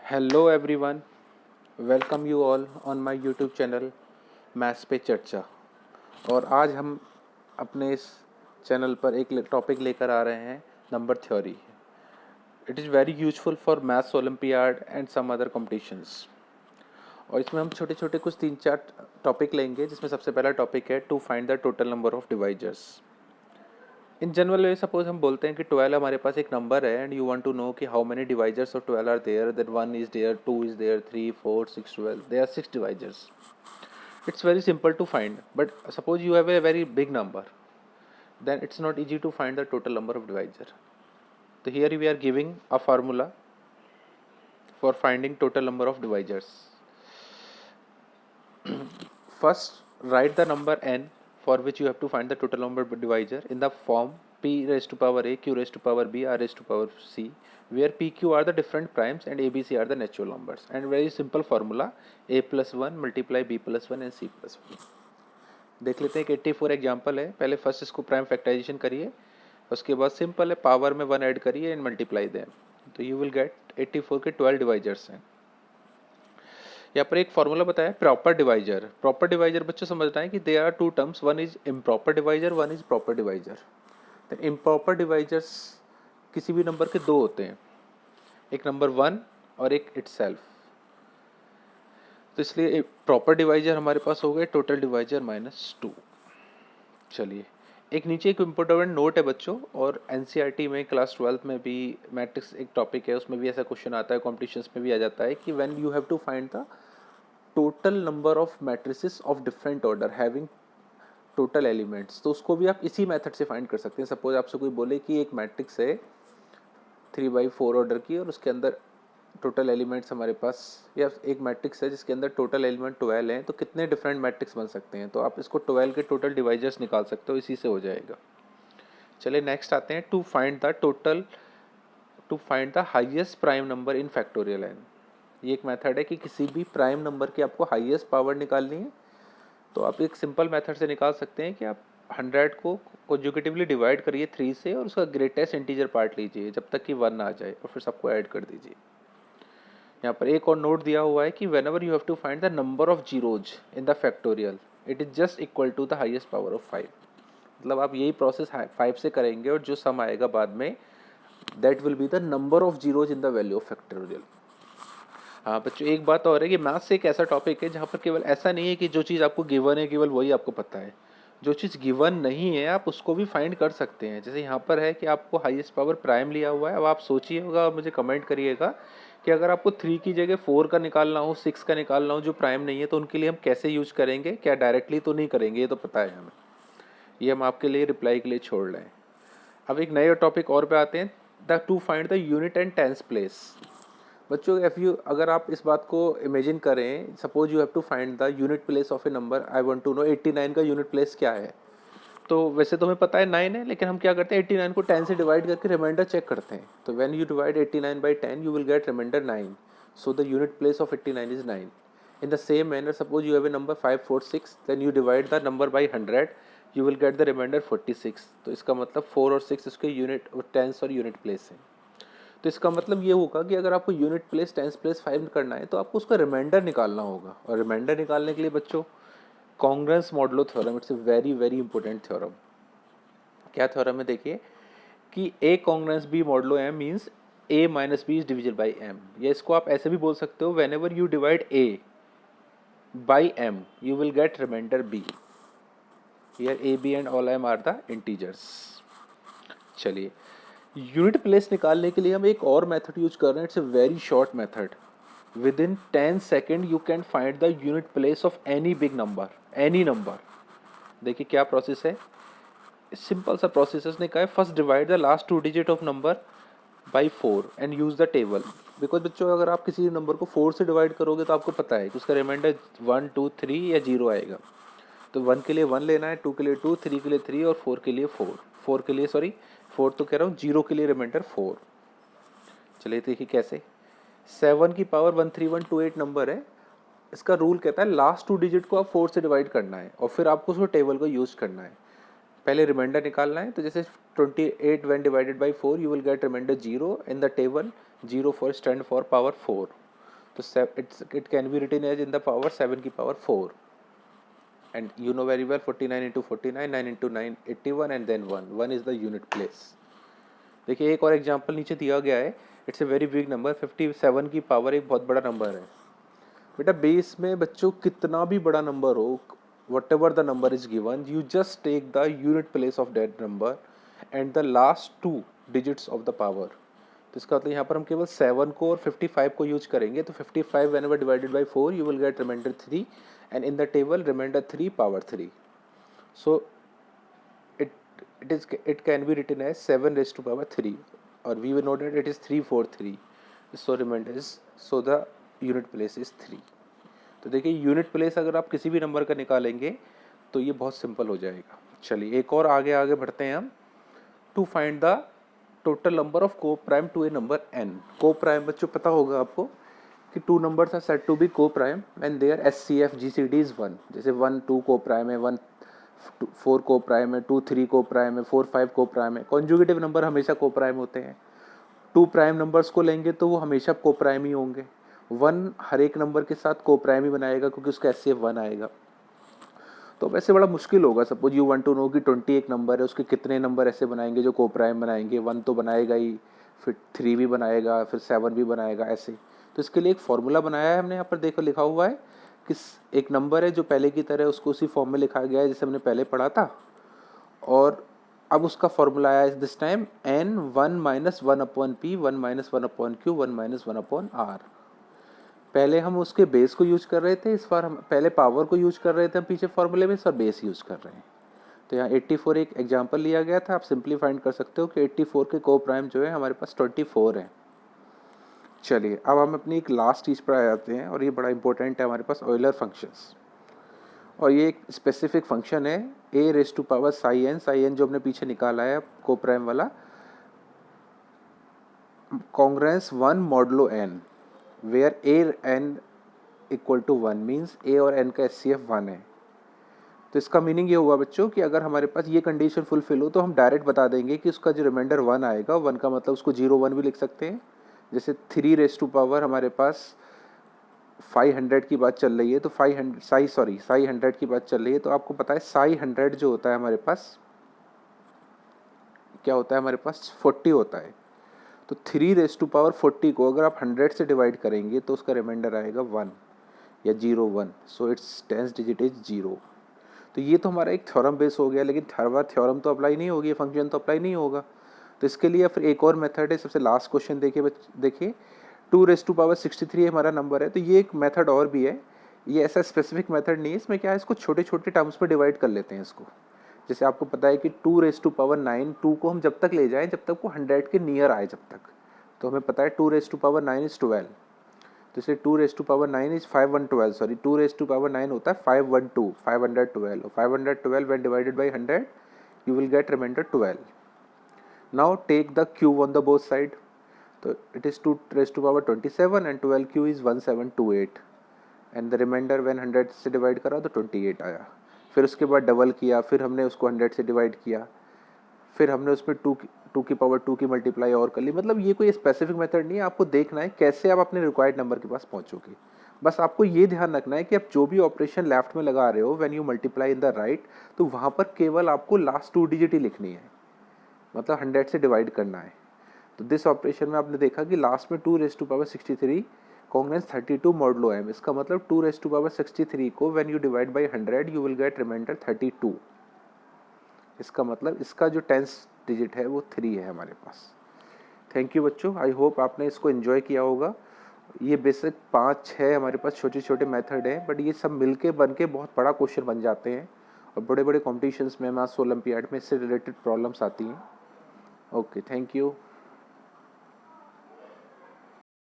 Hello everyone, welcome you all on my YouTube channel maths पे चर्चा। और आज हम अपने इस चैनल पर एक टॉपिक लेकर आ रहे हैं, number theory. It is very useful for maths olympiad and some other competitions. और इसमें हम छोटे छोटे कुछ 3-4 टॉपिक लेंगे, जिसमें सबसे पहला टॉपिक है to find the total number of divisors. In general way suppose हम बोलते हैं कि 12 हमारे पास एक नंबर है and you want to know कि how many divisors of 12 are there, that 1 is there, 2 is there, 3 4 6 12, there are 6 divisors. It's very simple to find, but suppose you have a very big number, then it's not easy to find the total number of divisor. So here we are giving a formula for finding total number of divisors. First, write the number n for which you have to find the total number of divisor in the form p raised to power a, q raised to power b, r raised to power c, where p, q are the different primes and a, b, c are the natural numbers. And very simple formula, a plus 1 multiply b plus 1 and c plus 1. देख लेते हैं एक 84 example है। पहले first इसको prime factorisation करिए, उसके बाद सिंपल है, पावर में 1 ऐड करिए एंड मल्टीप्लाई दें, तो यू विल गेट 84 के 12 डिवाइजर्स हैं। यहाँ पर एक फॉर्मूला बताया प्रॉपर डिवाइजर। प्रॉपर डिवाइजर बच्चों समझना है कि there are two terms, one is improper divisor, one is proper divisor. तो इम्प्रॉपर डिवाइजर्स किसी भी नंबर के दो होते हैं, एक नंबर 1 और एक इटसेल्फ। तो इसलिए प्रॉपर डिवाइजर हमारे पास हो गए टोटल डिवाइजर -2। चलिए, एक नीचे एक इम्पोर्टेंट नोट है बच्चों, और एनसीईआरटी में क्लास 12th में भी मैट्रिक्स एक टॉपिक है, उसमें भी ऐसा क्वेश्चन आता है, कॉम्पिटिशन्स में भी आ जाता है कि when you have to find the total number of matrices of different order having total elements, तो उसको भी आप इसी मेथड से फाइंड कर सकते हैं। सपोज आपसे कोई बोले कि एक मैट्रिक्स है 3/4 ऑर्डर की और उसके अंदर टोटल एलिमेंट्स हमारे पास, या एक मैट्रिक्स है जिसके अंदर टोटल एलिमेंट 12 हैं, तो कितने डिफरेंट मैट्रिक्स बन सकते हैं, तो आप इसको 12 के टोटल डिवाइजर्स निकाल सकते हो, इसी से हो जाएगा। चलिए नेक्स्ट आते हैं, to find the highest prime number in factorial N. ये एक मेथड है कि किसी भी प्राइम नंबर की आपको हाईएस्ट पावर निकालनी है, तो आप एक सिंपल मेथड से निकाल सकते हैं कि आप 100 को कॉन्जुगेटिवली डिवाइड करिए 3 से और उसका ग्रेटेस्ट इंटीजर पार्ट लीजिए जब तक कि 1 आ जाए, और फिर सबको ऐड कर दीजिए। यहाँ पर एक और नोट दिया हुआ है कि whenever you have to find the number of zeros in the factorial, it is just equal to the highest power of 5। मतलब आप यही प्रोसेस 5 से करेंगे और जो सम आएगा बाद में, that will be the number of zeros in the value of factorial. हाँ बच्चों, एक बात और है कि मैथ्स एक ऐसा टॉपिक है जहाँ पर केवल ऐसा नहीं है कि जो चीज़ आपको गिवन है केवल वही आपको पता है, जो चीज़ गिवन नहीं है आप उसको भी फाइंड कर सकते हैं। जैसे यहाँ पर है कि आपको हाईएस्ट पावर प्राइम लिया हुआ है, अब आप सोचिएगा और मुझे कमेंट करिएगा कि अगर आपको 3 की जगह 4 का निकालना हो, 6 का निकालना हो जो प्राइम नहीं है, तो उनके लिए हम कैसे यूज करेंगे, क्या डायरेक्टली तो नहीं करेंगे, ये तो पता है हमें, ये हम आपके लिए रिप्लाई के लिए छोड़ रहे हैं। अब एक नए टॉपिक और पे आते हैं, the to find the unit and tens place. बच्चों अगर आप इस बात को इमेजिन करें, suppose you have to find the unit place of a number, I want to know 89 का यूनिट प्लेस क्या है। तो वैसे तो हमें पता है 9 है, लेकिन हम क्या करते हैं 89 को 10 से डिवाइड करके रिमाइंडर चेक करते हैं। तो when you divide 89 by 10 you will get remainder 9, so the unit place of 89 is 9। In the same manner, suppose you have a number 546, then you divide the number by 100, you will get the remainder 46। तो इसका मतलब 4 और 6 इसके unit और tense और unit place है। तो इसका मतलब ये होगा कि अगर आपको unit place tens place find करना है तो आपको उसका रिमाइंडर निकालना होगा, और रिमाइंडर निकालने के लिए बच्चों congruence modulo theorem, it's a very very important theorem. क्या थ्योरम है देखिए, कि A congruence B modulo M means A minus B is divisible by M, या इसको आप ऐसे भी बोल सकते हो, whenever you divide A by M you will get remainder B, here A B and all M are the integers. चलिए, unit place निकालने के लिए हम एक और मेथड यूज कर रहे हैं, it's a very short method. With in 10 second you can find the unit place of any big number, any number. देखिए क्या प्रोसेस है, सिंपल सा प्रोसेस ने कहा है, first divide the last 2 digit of number by 4 and use the table. Because बच्चों अगर आप किसी नंबर को 4 से डिवाइड करोगे तो आपको पता है कि उसका रिमाइंडर 1 2 3 या 0 आएगा। तो 1 के लिए 1 लेना है, 2 के लिए 2, 3 के लिए 3 और 4 के लिए 4, 4 के लिए सॉरी 4 तो कह रहा हूँ, 0 के लिए रिमाइंडर 4। चलिए देखिए कैसे, 7 की पावर 13128 नंबर है, इसका रूल कहता है लास्ट 2 डिजिट को आप 4 से डिवाइड करना है और फिर आपको उसको टेबल को यूज करना है। पहले रिमाइंडर निकालना है, तो जैसे 28 when divided by 4 you will get remainder 0 in the table, 0 for stand for power 4। तो it can be written as in the power 7 की power 4 and you know very well 49 into 49, 9 into 9 81 and then 1 is the unit place. देखिए एक और example नीचे दिया गया है, it's a very big number, 57 की पावर एक बहुत बड़ा नंबर है। बेटा बेस में बच्चों कितना भी बड़ा नंबर हो, whatever the number is given, you just take the unit place of that number and the last 2 digits of the power. तो इसका मतलब यहाँ पर हम केवल 7 को और 55 को यूज करेंगे। तो 55 whenever divided by 4 you will get remainder 3 and in the table remainder 3 power 3. So it can be written as 7 raised to power 3 or we will know that it is 343. So remainder is, so the unit place is 3. तो देखिए unit place अगर आप किसी भी number का निकालेंगे तो ये बहुत सिंपल हो जाएगा। चलिए एक और आगे बढ़ते हैं हम। To find the total number of coprime to a number n। Coprime बच्चों पता होगा आपको कि 2 numbers are said to be coprime and their SCF GCD is 1। जैसे 1 2 को प्राइम है, 1 4 को प्राइम है, 2 3 को प्राइम है, 4 5 को प्राइम है। कॉन्जुगेटिव नंबर हमेशा को प्राइम होते हैं। 2 प्राइम नंबर्स को लेंगे तो वो हमेशा को प्राइम ही होंगे। 1 हर एक नंबर के साथ को प्राइम ही बनाएगा क्योंकि उसका SCF 1 आएगा। तो वैसे बड़ा मुश्किल होगा। Suppose you want to know कि 20 एक नंबर है, उसके कितने नंबर ऐसे बनाएंगे जो को प्राइम बनाएंगे। 1 तो बनाएगा ही, फिर 3 भी बनाएगा, फिर 7 भी बनाएगा, ऐसे। तो इसके लिए एक फॉर्मूला बनाया है हमने, यहाँ पर देखो लिखा हुआ है कि एक नंबर है जो पहले की तरह उसको उसी फॉर्म में लिखा गया है जैसे हमने पहले पढ़ा था। और अब उसका फॉर्मूला आया है this time n 1 - 1/p 1 - 1/q 1 - 1/r। पहले हम उसके बेस को यूज कर रहे थे, इस बार हम पहले पावर को यूज कर रहे थे हम पीछे फॉर्मूले में, इस बार बेस यूज कर रहे हैं। तो यहाँ 84 एक एग्जांपल लिया गया था। आप सिंपली फाइंड कर सकते हो कि 84 के को प्राइम जो है हमारे पास 24 है। चलिए अब हम अपनी एक लास्ट चीज़ पर आ जाते हैं और ये बड़ा इंपॉर्टेंट है हमारे पास, ऑयलर फंक्शंस। और ये एक स्पेसिफिक फंक्शन है a raise to power psi n जो हमने पीछे निकाला है को प्राइम वाला, congruence 1 modulo n where a n equal to 1 means a और n का SCF 1 है। तो इसका मीनिंग ये हुआ बच्चों कि अगर हमारे पास ये कंडीशन फुलफिल हो तो हम डायरेक्ट बता देंगे कि उसका जो रिमाइंडर 1 आएगा, 1 का मतलब उसको 0 1 भी लिख सकते हैं। जैसे 3 रेज टू पावर हमारे पास 500 की बात चल रही है तो साई 100 की बात चल रही है। तो आपको पता है साई 100 जो होता है हमारे पास क्या होता है, हमारे पास 40 होता है। तो 3 रेज टू पावर 40 को अगर आप 100 से डिवाइड करेंगे तो उसका रिमाइंडर आएगा 1 या 0 1। So it's 10th digit is 0। तो ये तो हमारा एक थ्योरम बेस हो गया, लेकिन हर बार थ्योरम तो अप्लाई नहीं होगी, फंक्शन तो अप्लाई नहीं होगा। तो इसके लिए फिर एक और मेथड है। सबसे लास्ट क्वेश्चन देखिए 2 रेज टू पावर 63 हमारा नंबर है। तो ये एक मेथड और भी है, ये ऐसा स्पेसिफिक मेथड नहीं है। इसमें क्या है, इसको छोटे छोटे टर्म्स में डिवाइड कर लेते हैं इसको। जैसे आपको पता है कि 2 रेज टू पावर 9, 2 को हम जब तक ले जाएं जब तक वो 100 के नियर आए जब तक। तो हमें पता है 2 रेज टू पावर 9 इज 12। तो इसे 2 raise to power 9 is 512, sorry 2 raise to power 9 होता है 512, 512 और 512 when divided by 100 you will get remainder 12. Now take the cube on the both side. तो it is 2 raised to power 27 and 12 cube is 1728 and the remainder when 100 से divide करा तो 28 आया। फिर उसके बाद डबल किया, फिर हमने उसको 100 से डिवाइड किया, फिर हमने उसमें 2 की पावर 2 की मल्टीप्लाई और कर ली। मतलब ये कोई स्पेसिफिक मेथड नहीं है, आपको देखना है कैसे आप अपने रिक्वायर्ड नंबर के पास पहुंचोगे। बस आपको ये ध्यान रखना है कि आप जो भी ऑपरेशन लेफ्ट में लगा रहे हो when you multiply in the right, तो वहाँ पर केवल आपको लास्ट 2 डिजिट ही लिखनी है, मतलब 100 से डिवाइड करना है। तो दिस ऑपरेशन में आपने देखा कि लास्ट में 2 raise to power 63 congruence 32 modulo m। इसका मतलब 2 रेज टू पावर 63 को when you divide by 100 you will get remainder 32। इसका मतलब इसका जो 10th डिजिट है वो 3 है हमारे पास। थैंक यू बच्चों, आई होप आपने इसको एंजॉय किया होगा। ये बेसिक 5-6 हमारे पास छोटे छोटे मेथड हैं, बट ये सब मिलके बन के बहुत बड़ा क्वेश्चन बन जाते हैं और बड़े बड़े कॉम्पिटिशन्स में, मैथ्स ओलंपियाड में इससे रिलेटेड प्रॉब्लम्स आती हैं। Okay, thank you.